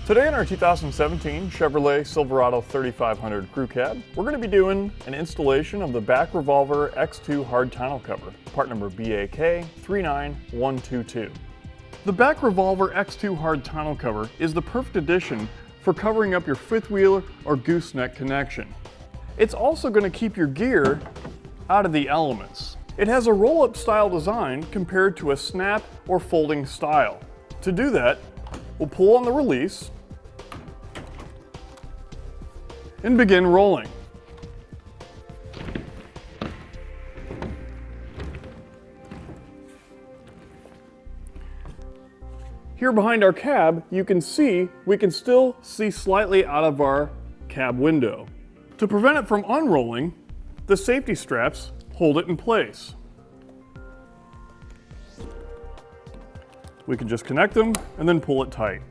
Today in our 2017 Chevrolet Silverado 3500 Crew Cab, we're going to be doing an installation of the BAK Revolver X2 hard tonneau cover, part number BAK 39122. The BAK Revolver X2 hard tonneau cover is the perfect addition for covering up your fifth wheel or gooseneck connection. It's also going to keep your gear out of the elements. It has a roll-up style design compared to a snap or folding style. To do that, we'll pull on the release and begin rolling. Here behind our cab, we can still see slightly out of our cab window. To prevent it from unrolling, the safety straps hold it in place. We can just connect them and then pull it tight.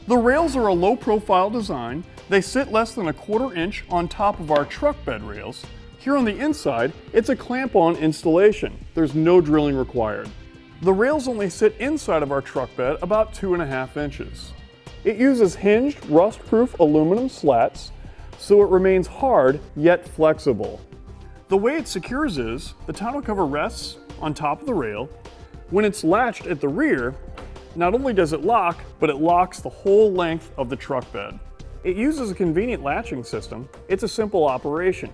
The rails are a low profile design. They sit less than 1/4 inch on top of our truck bed rails. Here on the inside, it's a clamp-on installation. There's no drilling required. The rails only sit inside of our truck bed about 2.5 inches. It uses hinged, rust-proof aluminum slats, so it remains hard yet flexible. The way it secures is, the tonneau cover rests on top of the rail. When it's latched at the rear, not only does it lock, but it locks the whole length of the truck bed. It uses a convenient latching system. It's a simple operation.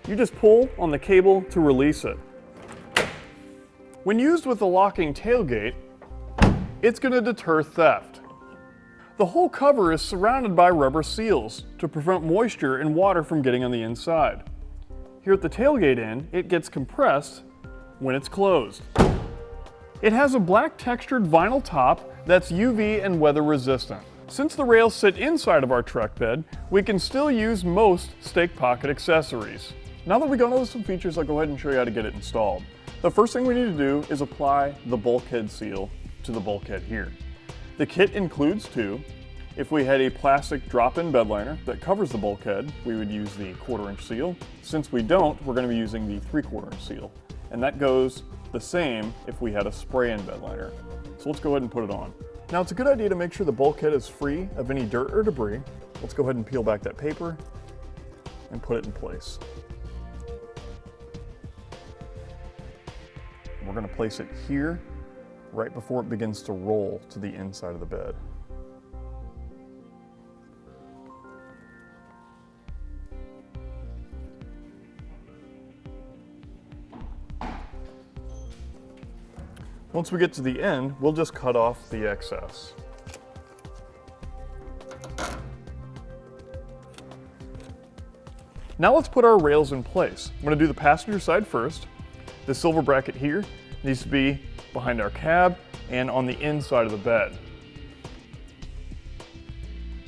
You just pull on the cable to release it. When used with a locking tailgate, it's going to deter theft. The whole cover is surrounded by rubber seals to prevent moisture and water from getting on the inside. Here at the tailgate end, it gets compressed when it's closed. It has a black textured vinyl top that's UV and weather resistant. Since the rails sit inside of our truck bed, we can still use most stake pocket accessories. Now that we've gone over some features, I'll go ahead and show you how to get it installed. The first thing we need to do is apply the bulkhead seal to the bulkhead here. The kit includes two. If we had a plastic drop-in bed liner that covers the bulkhead, we would use the 1/4 inch seal. Since we don't, we're going to be using the 3/4 inch seal. And that goes the same if we had a spray-in bed liner. So let's go ahead and put it on. Now it's a good idea to make sure the bulkhead is free of any dirt or debris. Let's go ahead and peel back that paper and put it in place. We're going to place it here right before it begins to roll to the inside of the bed. Once we get to the end, we'll just cut off the excess. Now let's put our rails in place. I'm going to do the passenger side first. The silver bracket here needs to be behind our cab and on the inside of the bed.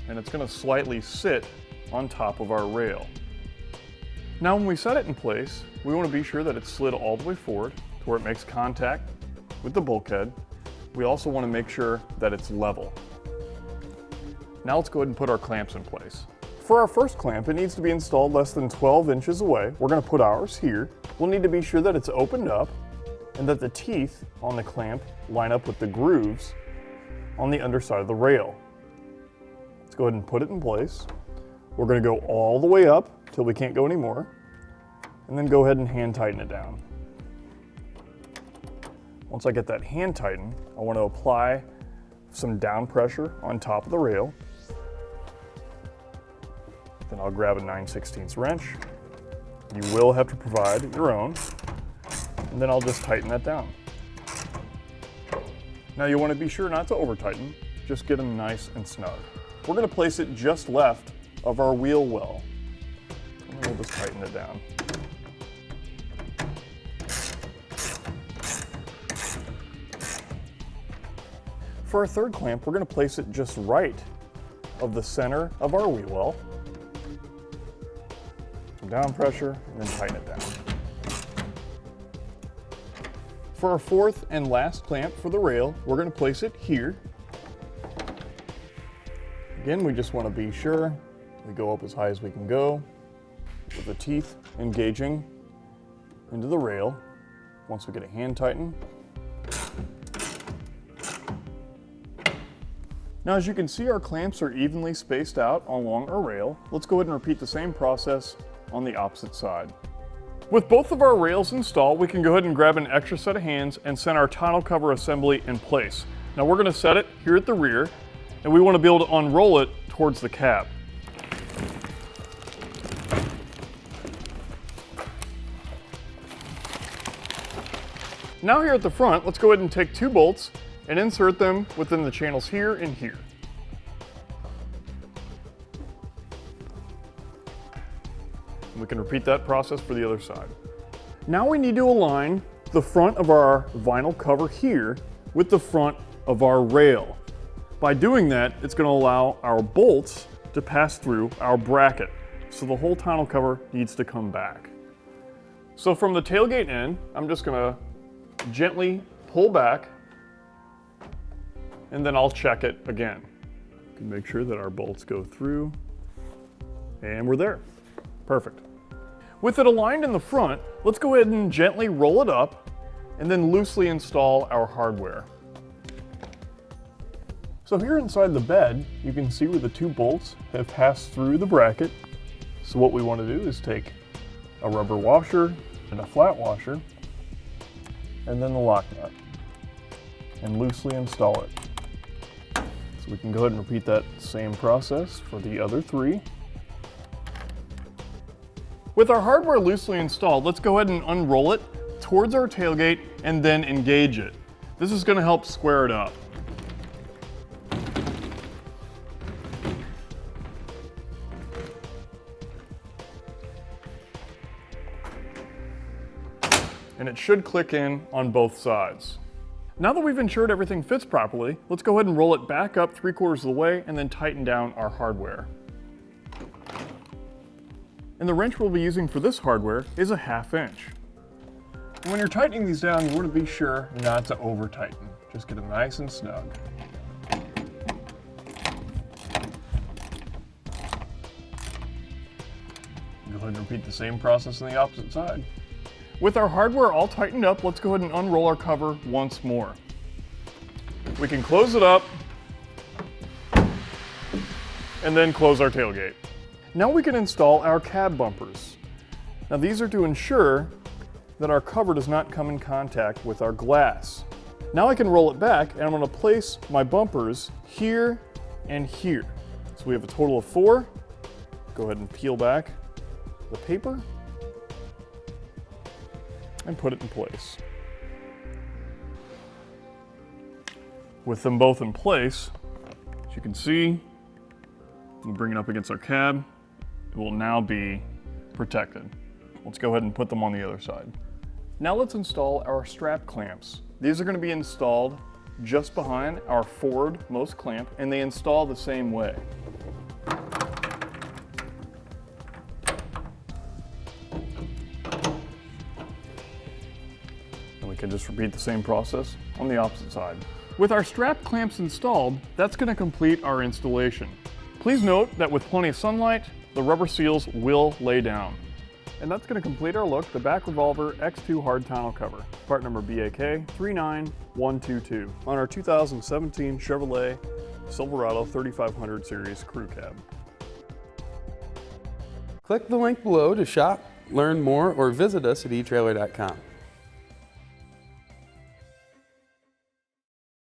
And it's going to slightly sit on top of our rail. Now when we set it in place, we want to be sure that it's slid all the way forward to where it makes contact with the bulkhead. We also want to make sure that it's level. Now let's go ahead and put our clamps in place. For our first clamp, it needs to be installed less than 12 inches away. We're going to put ours here. We'll need to be sure that it's opened up and that the teeth on the clamp line up with the grooves on the underside of the rail. Let's go ahead and put it in place. We're going to go all the way up till we can't go anymore, and then go ahead and hand tighten it down. Once I get that hand tightened, I want to apply some down pressure on top of the rail. Then I'll grab a 9/16 wrench. You will have to provide your own. And then I'll just tighten that down. Now you want to be sure not to over tighten, just get them nice and snug. We're going to place it just left of our wheel well. And we'll just tighten it down. For our third clamp, we're going to place it just right of the center of our wheel well. Some down pressure, and then tighten it down. For our fourth and last clamp for the rail, we're going to place it here. Again, we just want to be sure we go up as high as we can go with the teeth engaging into the rail. Once we get a hand tighten, Now as you can see, our clamps are evenly spaced out along our rail. Let's go ahead and repeat the same process on the opposite side. With both of our rails installed, we can go ahead and grab an extra set of hands and set our tonneau cover assembly in place. Now we're going to set it here at the rear, and we want to be able to unroll it towards the cab. Now here at the front, let's go ahead and take 2 bolts and insert them within the channels here and here. And we can repeat that process for the other side. Now we need to align the front of our vinyl cover here with the front of our rail. By doing that, it's going to allow our bolts to pass through our bracket. So the whole tonneau cover needs to come back. So from the tailgate end, I'm just going to gently pull back, and then I'll check it again. You can make sure that our bolts go through, and we're there. Perfect. With it aligned in the front, let's go ahead and gently roll it up and then loosely install our hardware. So here inside the bed, you can see where the 2 bolts have passed through the bracket. So what we want to do is take a rubber washer and a flat washer, and then the lock nut, and loosely install it. So we can go ahead and repeat that same process for the other 3. With our hardware loosely installed, let's go ahead and unroll it towards our tailgate and then engage it. This is going to help square it up. And it should click in on both sides. Now that we've ensured everything fits properly, let's go ahead and roll it back up 3/4 of the way and then tighten down our hardware. And the wrench we'll be using for this hardware is a 1/2 inch. And when you're tightening these down, you want to be sure not to over tighten. Just get them nice and snug. Go ahead and repeat the same process on the opposite side. With our hardware all tightened up, let's go ahead and unroll our cover once more. We can close it up and then close our tailgate. Now we can install our cab bumpers. Now these are to ensure that our cover does not come in contact with our glass. Now I can roll it back, and I'm going to place my bumpers here and here. So we have a total of 4. Go ahead and peel back the paper and put it in place. With them both in place, as you can see, we'll bring it up against our cab. It will now be protected. Let's go ahead and put them on the other side. Now let's install our strap clamps. These are going to be installed just behind our forward-most clamp, and they install the same way. And we can just repeat the same process on the opposite side. With our strap clamps installed, that's going to complete our installation. Please note that with plenty of sunlight, the rubber seals will lay down. And that's going to complete our look, the BAK Revolver X2 hard tonneau cover, part number BAK 39122, on our 2017 Chevrolet Silverado 3500 series crew cab. Click the link below to shop, learn more, or visit us at etrailer.com.